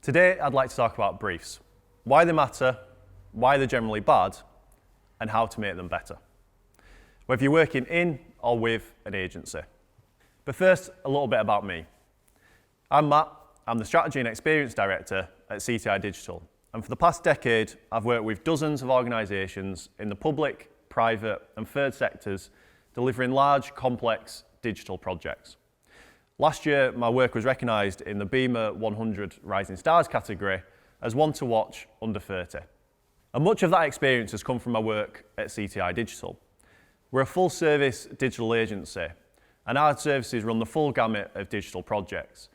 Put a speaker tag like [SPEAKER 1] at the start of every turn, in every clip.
[SPEAKER 1] Today, I'd like to talk about briefs, why they matter, why they're generally bad, and how to make them better, whether you're working in or with an agency. But first, a little bit about me. I'm Matt. I'm the Strategy and Experience Director at CTI Digital, and for the past decade, I've worked with dozens of organisations in the public, private, and third sectors, delivering large, complex digital projects. Last year, my work was recognised in the BEMA 100 Rising Stars category as one to watch under 30. And much of that experience has come from my work at CTI Digital. We're a full-service digital agency, and our services run the full gamut of digital projects,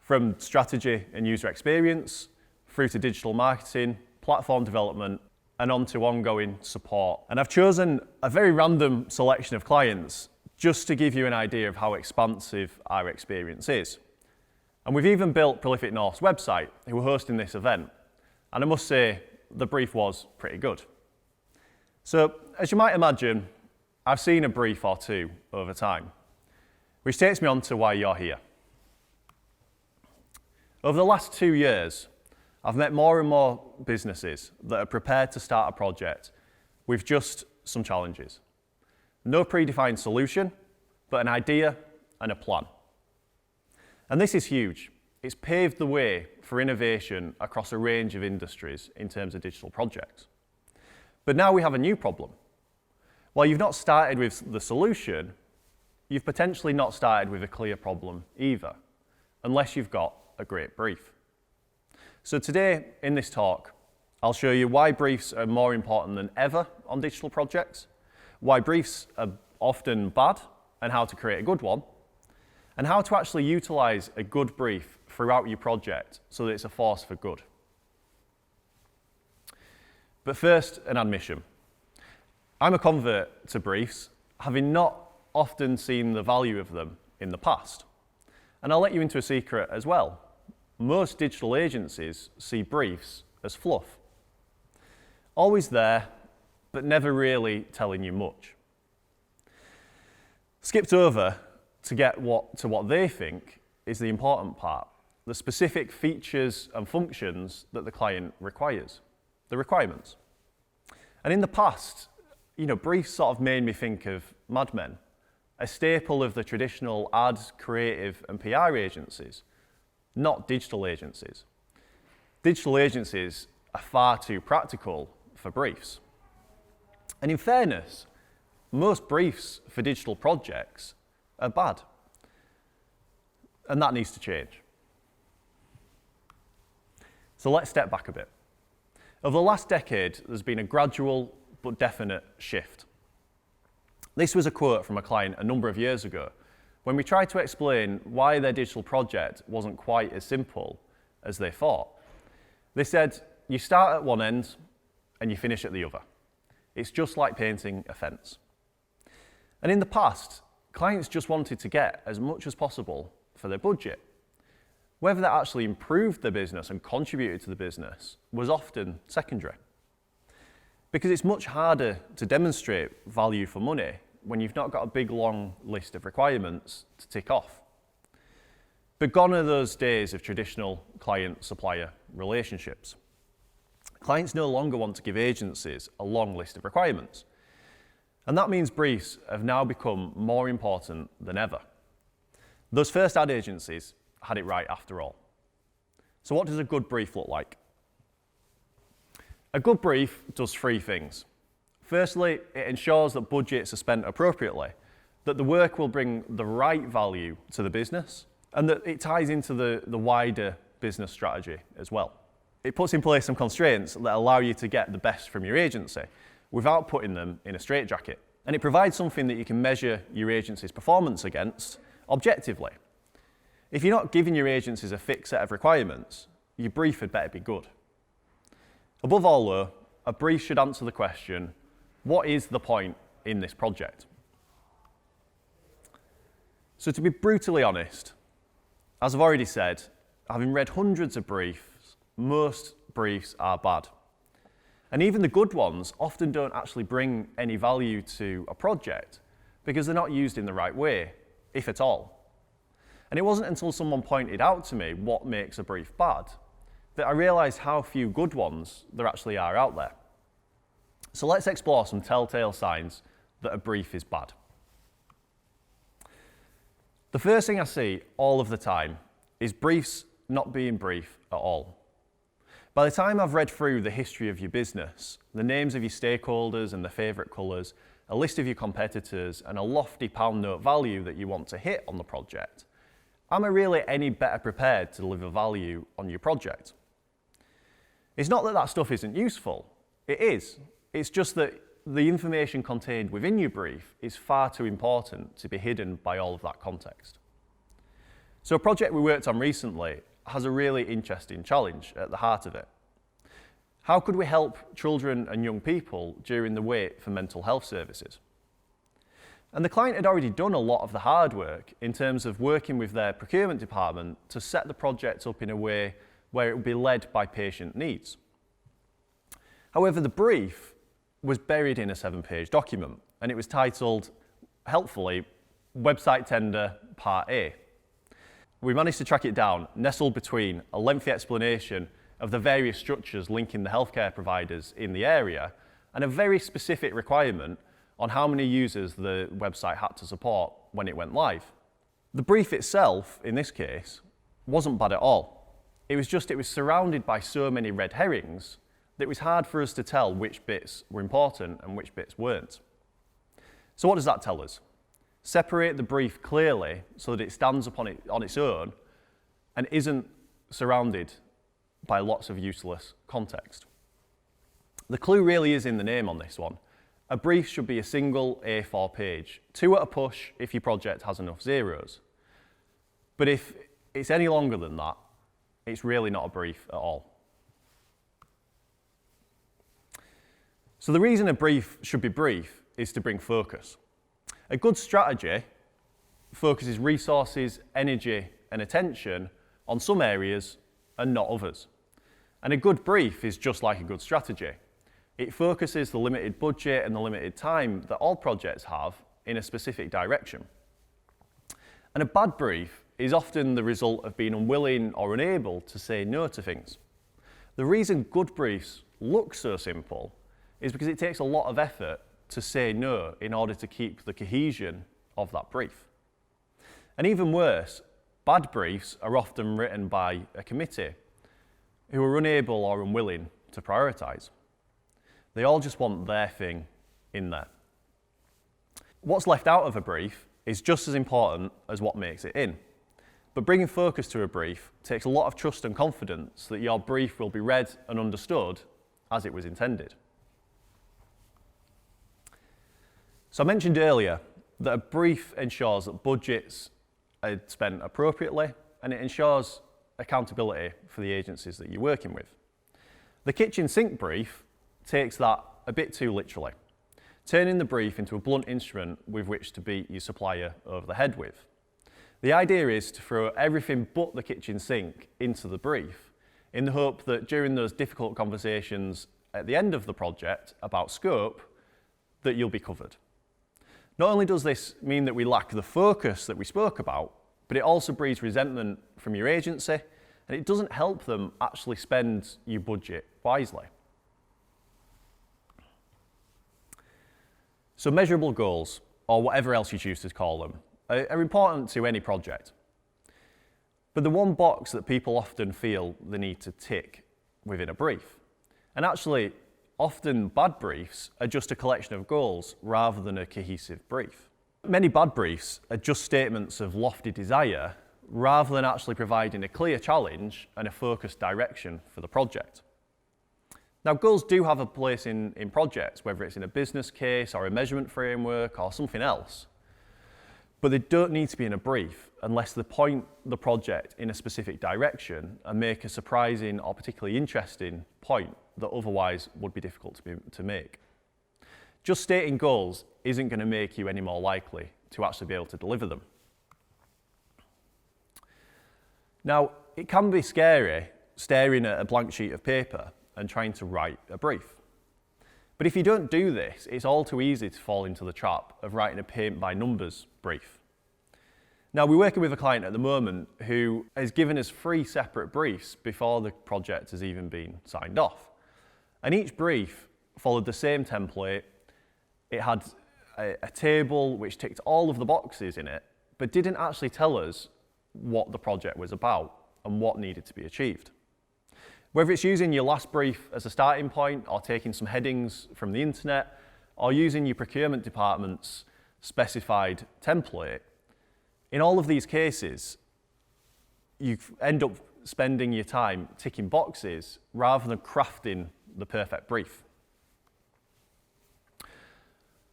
[SPEAKER 1] from strategy and user experience, through to digital marketing, platform development, and on to ongoing support. And I've chosen a very random selection of clients just to give you an idea of how expansive our experience is. And we've even built Prolific North's website, who are hosting this event. And I must say, the brief was pretty good. So, as you might imagine, I've seen a brief or two over time, which takes me on to why you're here. Over the last 2 years, I've met more and more businesses that are prepared to start a project with just some challenges. No predefined solution, but an idea and a plan. And this is huge. It's paved the way for innovation across a range of industries in terms of digital projects. But now we have a new problem. While you've not started with the solution, you've potentially not started with a clear problem either, unless you've got a great brief. So today, in this talk, I'll show you why briefs are more important than ever on digital projects, why briefs are often bad and how to create a good one, and how to actually utilise a good brief throughout your project so that it's a force for good. But first, an admission. I'm a convert to briefs, having not often seen the value of them in the past. And I'll let you into a secret as well. Most digital agencies see briefs as fluff. Always there, but never really telling you much. Skipped over to get to what they think is the important part, the specific features and functions that the client requires, the requirements. And in the past, briefs sort of made me think of Mad Men, a staple of the traditional ads, creative and PR agencies, not digital agencies. Digital agencies are far too practical for briefs. And in fairness, most briefs for digital projects are bad. And that needs to change. So let's step back a bit. Over the last decade, there's been a gradual but definite shift. This was a quote from a client a number of years ago when we tried to explain why their digital project wasn't quite as simple as they thought. They said, you start at one end and you finish at the other. It's just like painting a fence. And in the past, clients just wanted to get as much as possible for their budget. Whether that actually improved their business and contributed to the business was often secondary. Because it's much harder to demonstrate value for money when you've not got a big long list of requirements to tick off. But gone are those days of traditional client-supplier relationships. Clients no longer want to give agencies a long list of requirements. And that means briefs have now become more important than ever. Those first ad agencies had it right after all. So what does a good brief look like? A good brief does three things. Firstly, it ensures that budgets are spent appropriately, that the work will bring the right value to the business, and that it ties into the wider business strategy as well. It puts in place some constraints that allow you to get the best from your agency without putting them in a straitjacket. And it provides something that you can measure your agency's performance against objectively. If you're not giving your agencies a fixed set of requirements, your brief had better be good. Above all though, a brief should answer the question, what is the point in this project? So to be brutally honest, as I've already said, having read hundreds of briefs, most briefs are bad. And even the good ones often don't actually bring any value to a project because they're not used in the right way, if at all. And it wasn't until someone pointed out to me what makes a brief bad that I realised how few good ones there actually are out there. So let's explore some telltale signs that a brief is bad. The first thing I see all of the time is briefs not being brief at all. By the time I've read through the history of your business, the names of your stakeholders and their favourite colours, a list of your competitors and a lofty pound note value that you want to hit on the project, am I really any better prepared to deliver value on your project? It's not that that stuff isn't useful. It is. It's just that the information contained within your brief is far too important to be hidden by all of that context. So a project we worked on recently has a really interesting challenge at the heart of it. How could we help children and young people during the wait for mental health services? And the client had already done a lot of the hard work in terms of working with their procurement department to set the project up in a way where it would be led by patient needs. However, the brief was buried in a 7-page document, and it was titled, helpfully, Website Tender Part A. We managed to track it down, nestled between a lengthy explanation of the various structures linking the healthcare providers in the area and a very specific requirement on how many users the website had to support when it went live. The brief itself, in this case, wasn't bad at all. It was surrounded by so many red herrings that it was hard for us to tell which bits were important and which bits weren't. So what does that tell us? Separate the brief clearly so that it stands on its own and isn't surrounded by lots of useless context. The clue really is in the name on this one. A brief should be a single A4 page, 2 at a push if your project has enough zeros. But if it's any longer than that, it's really not a brief at all. So the reason a brief should be brief is to bring focus. A good strategy focuses resources, energy, and attention on some areas and not others. And a good brief is just like a good strategy. It focuses the limited budget and the limited time that all projects have in a specific direction. And a bad brief is often the result of being unwilling or unable to say no to things. The reason good briefs look so simple is because it takes a lot of effort to say no in order to keep the cohesion of that brief. And even worse, bad briefs are often written by a committee who are unable or unwilling to prioritise. They all just want their thing in there. What's left out of a brief is just as important as what makes it in. But bringing focus to a brief takes a lot of trust and confidence that your brief will be read and understood as it was intended. So I mentioned earlier that a brief ensures that budgets are spent appropriately and it ensures accountability for the agencies that you're working with. The kitchen sink brief takes that a bit too literally, turning the brief into a blunt instrument with which to beat your supplier over the head with. The idea is to throw everything but the kitchen sink into the brief in the hope that during those difficult conversations at the end of the project about scope, that you'll be covered. Not only does this mean that we lack the focus that we spoke about, but it also breeds resentment from your agency, and it doesn't help them actually spend your budget wisely. So measurable goals, or whatever else you choose to call them, are important to any project. But the one box that people often feel the need to tick within a brief. And actually, often bad briefs are just a collection of goals rather than a cohesive brief. Many bad briefs are just statements of lofty desire rather than actually providing a clear challenge and a focused direction for the project. Now, goals do have a place in projects, whether it's in a business case or a measurement framework or something else. But they don't need to be in a brief unless they point the project in a specific direction and make a surprising or particularly interesting point that otherwise would be difficult to make. Just stating goals isn't going to make you any more likely to actually be able to deliver them. Now, it can be scary staring at a blank sheet of paper and trying to write a brief. But if you don't do this, it's all too easy to fall into the trap of writing a paint by numbers brief. Now, we're working with a client at the moment who has given us 3 separate briefs before the project has even been signed off. And each brief followed the same template. It had a table which ticked all of the boxes in it, but didn't actually tell us what the project was about and what needed to be achieved. Whether it's using your last brief as a starting point, or taking some headings from the internet, or using your procurement department's specified template, in all of these cases, you end up spending your time ticking boxes rather than crafting the perfect brief.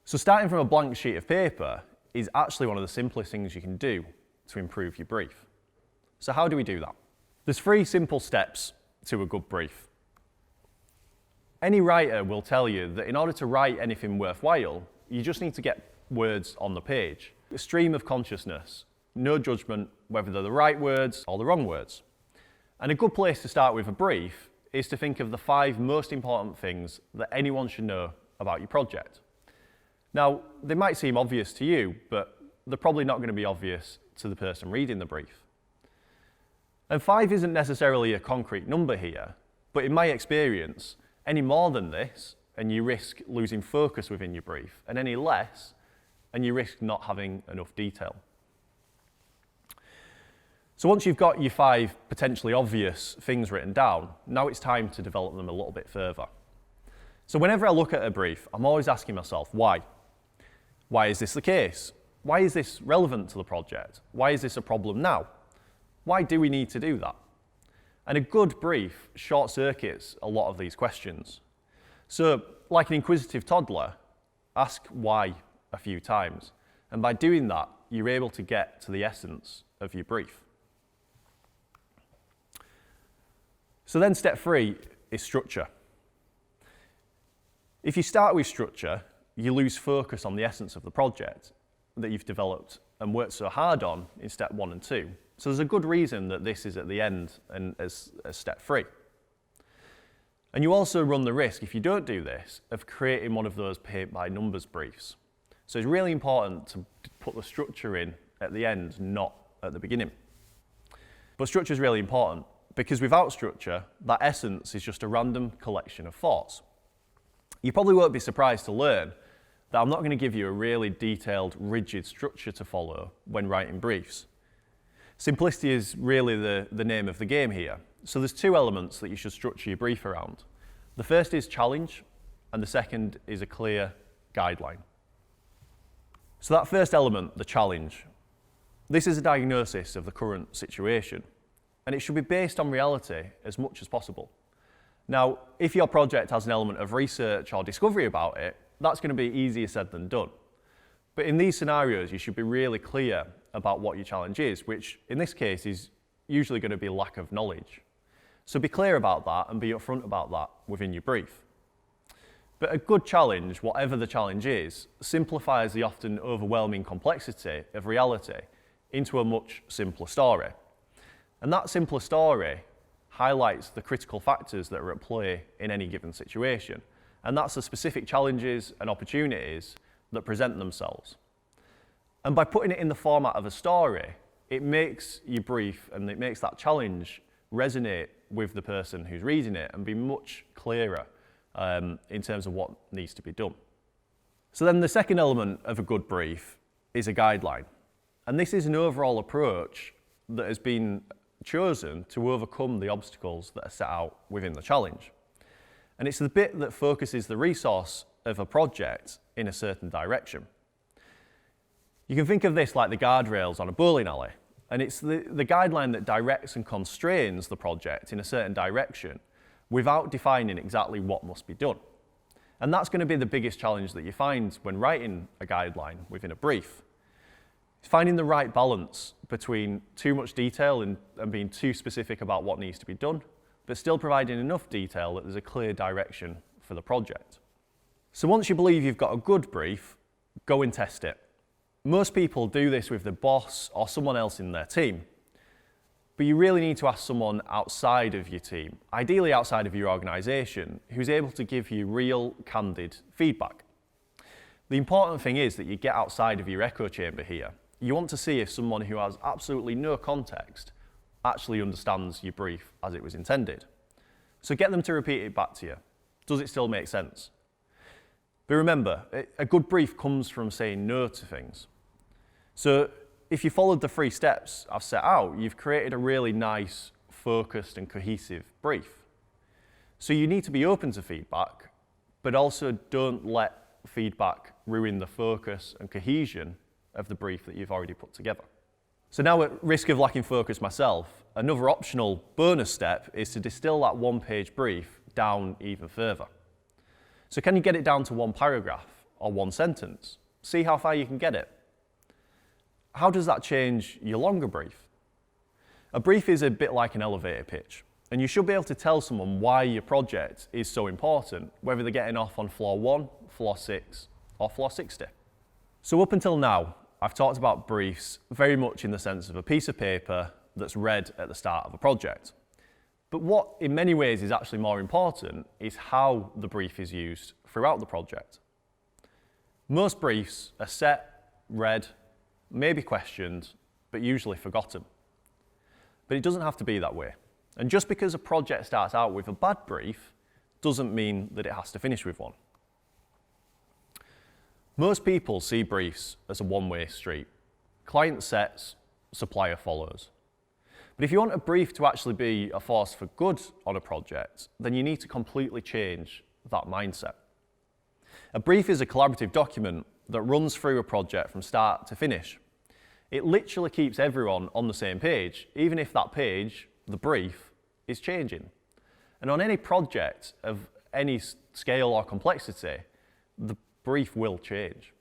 [SPEAKER 1] So starting from a blank sheet of paper is actually one of the simplest things you can do to improve your brief. So how do we do that? There's 3 simple steps to a good brief. Any writer will tell you that in order to write anything worthwhile, you just need to get words on the page. A stream of consciousness, no judgment whether they're the right words or the wrong words. And a good place to start with a brief is to think of the 5 most important things that anyone should know about your project. Now, they might seem obvious to you, but they're probably not going to be obvious to the person reading the brief. And 5 isn't necessarily a concrete number here, but in my experience, any more than this, and you risk losing focus within your brief, and any less, and you risk not having enough detail. So once you've got your 5 potentially obvious things written down, now it's time to develop them a little bit further. So whenever I look at a brief, I'm always asking myself, why? Why is this the case? Why is this relevant to the project? Why is this a problem now? Why do we need to do that? And a good brief short-circuits a lot of these questions. So, like an inquisitive toddler, ask why a few times. And by doing that, you're able to get to the essence of your brief. So then step 3 is structure. If you start with structure, you lose focus on the essence of the project that you've developed and worked so hard on in step 1 and 2. So there's a good reason that this is at the end and as step 3. And you also run the risk, if you don't do this, of creating one of those paint by numbers briefs. So it's really important to put the structure in at the end, not at the beginning. But structure is really important because without structure, that essence is just a random collection of thoughts. You probably won't be surprised to learn that I'm not going to give you a really detailed, rigid structure to follow when writing briefs. Simplicity is really the name of the game here. So there's 2 elements that you should structure your brief around. The first is challenge, and the second is a clear guideline. So that first element, the challenge, this is a diagnosis of the current situation, and it should be based on reality as much as possible. Now, if your project has an element of research or discovery about it, that's going to be easier said than done. But in these scenarios, you should be really clear about what your challenge is, which in this case is usually going to be lack of knowledge. So be clear about that and be upfront about that within your brief. But a good challenge, whatever the challenge is, simplifies the often overwhelming complexity of reality into a much simpler story. And that simpler story highlights the critical factors that are at play in any given situation. And that's the specific challenges and opportunities that present themselves. And by putting it in the format of a story, it makes your brief and it makes that challenge resonate with the person who's reading it and be much clearer in terms of what needs to be done. So then the second element of a good brief is a guideline. And this is an overall approach that has been chosen to overcome the obstacles that are set out within the challenge. And it's the bit that focuses the resource of a project in a certain direction. You can think of this like the guardrails on a bowling alley, and it's the guideline that directs and constrains the project in a certain direction without defining exactly what must be done. And that's going to be the biggest challenge that you find when writing a guideline within a brief. It's finding the right balance between too much detail and being too specific about what needs to be done, but still providing enough detail that there's a clear direction for the project. So once you believe you've got a good brief, go and test it. Most people do this with the boss or someone else in their team, but you really need to ask someone outside of your team, ideally outside of your organisation, who's able to give you real, candid feedback. The important thing is that you get outside of your echo chamber here You want to see if someone who has absolutely no context actually understands your brief as it was intended. So get them to repeat it back to you. Does it still make sense? But remember, a good brief comes from saying no to things. So if you followed the 3 steps I've set out, you've created a really nice, focused and cohesive brief. So you need to be open to feedback, but also don't let feedback ruin the focus and cohesion of the brief that you've already put together. So now, at risk of lacking focus myself, another optional bonus step is to distill that 1-page brief down even further. So can you get it down to 1 paragraph or 1 sentence? See how far you can get it. How does that change your longer brief? A brief is a bit like an elevator pitch, and you should be able to tell someone why your project is so important, whether they're getting off on floor 1, floor 6, or floor 60. So up until now, I've talked about briefs very much in the sense of a piece of paper that's read at the start of a project. But what in many ways is actually more important is how the brief is used throughout the project. Most briefs are set, read, maybe questioned, but usually forgotten. But it doesn't have to be that way. And just because a project starts out with a bad brief doesn't mean that it has to finish with one. Most people see briefs as a one-way street. Client sets, supplier follows. But if you want a brief to actually be a force for good on a project, then you need to completely change that mindset. A brief is a collaborative document that runs through a project from start to finish. It literally keeps everyone on the same page, even if that page, the brief, is changing. And on any project of any scale or complexity, the brief will change.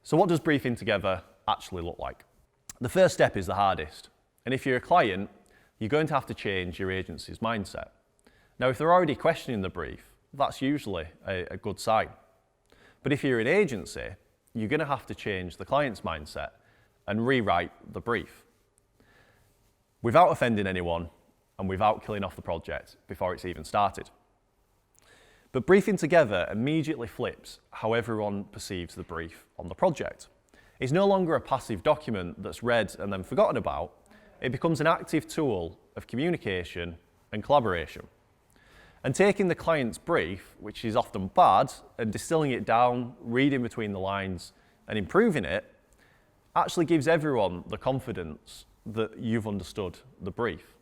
[SPEAKER 1] So what does briefing together actually look like? The first step is the hardest. And if you're a client, you're going to have to change your agency's mindset. Now, if they're already questioning the brief, that's usually a good sign. But if you're an agency, you're going to have to change the client's mindset and rewrite the brief without offending anyone and without killing off the project before it's even started. But briefing together immediately flips how everyone perceives the brief on the project. It's no longer a passive document that's read and then forgotten about. It becomes an active tool of communication and collaboration. And taking the client's brief, which is often bad, and distilling it down, reading between the lines, and improving it, actually gives everyone the confidence that you've understood the brief.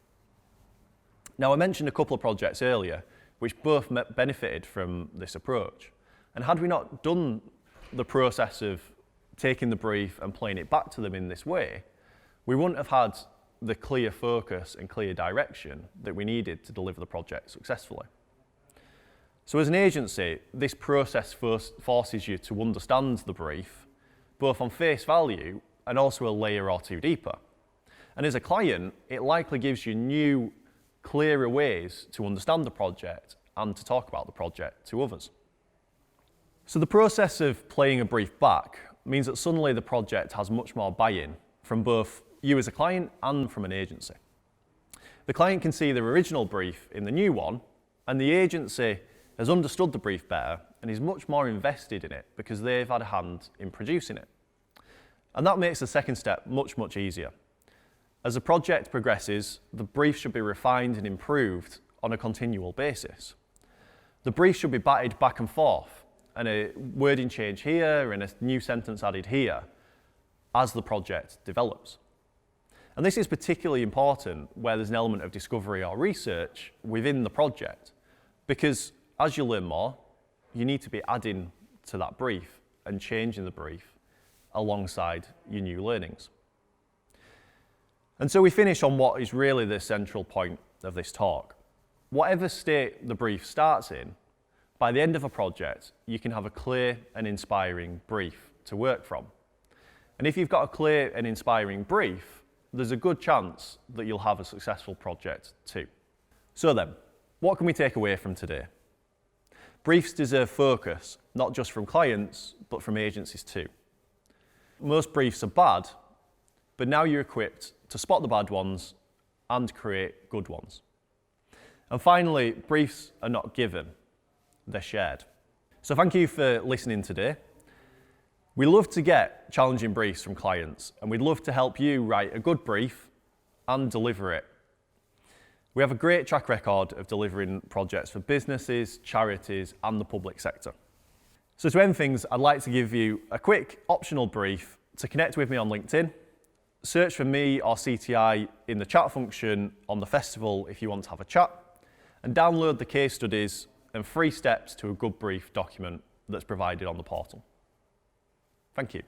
[SPEAKER 1] Now, I mentioned a couple of projects earlier which both benefited from this approach. And had we not done the process of taking the brief and playing it back to them in this way, we wouldn't have had the clear focus and clear direction that we needed to deliver the project successfully. So as an agency, this process forces you to understand the brief, both on face value and also a layer or two deeper. And as a client, it likely gives you new, clearer ways to understand the project and to talk about the project to others. So the process of playing a brief back means that suddenly the project has much more buy-in from both you as a client and from an agency. The client can see their original brief in the new one, and the agency has understood the brief better and is much more invested in it because they've had a hand in producing it. And that makes the second step much, much easier. As the project progresses, the brief should be refined and improved on a continual basis. The brief should be batted back and forth, and a wording change here and a new sentence added here as the project develops. And this is particularly important where there's an element of discovery or research within the project, because as you learn more, you need to be adding to that brief and changing the brief alongside your new learnings. And so we finish on what is really the central point of this talk. Whatever state the brief starts in, by the end of a project, you can have a clear and inspiring brief to work from. And if you've got a clear and inspiring brief, there's a good chance that you'll have a successful project too. So then, what can we take away from today? Briefs deserve focus, not just from clients, but from agencies too. Most briefs are bad, but now you're equipped to spot the bad ones and create good ones. And finally, briefs are not given, they're shared. So thank you for listening today. We love to get challenging briefs from clients, and we'd love to help you write a good brief and deliver it. We have a great track record of delivering projects for businesses, charities, and the public sector. So to end things, I'd like to give you a quick optional brief to connect with me on LinkedIn. Search for me or CTI in the chat function on the festival if you want to have a chat, and download the case studies and 3 steps to a good brief document that's provided on the portal. Thank you.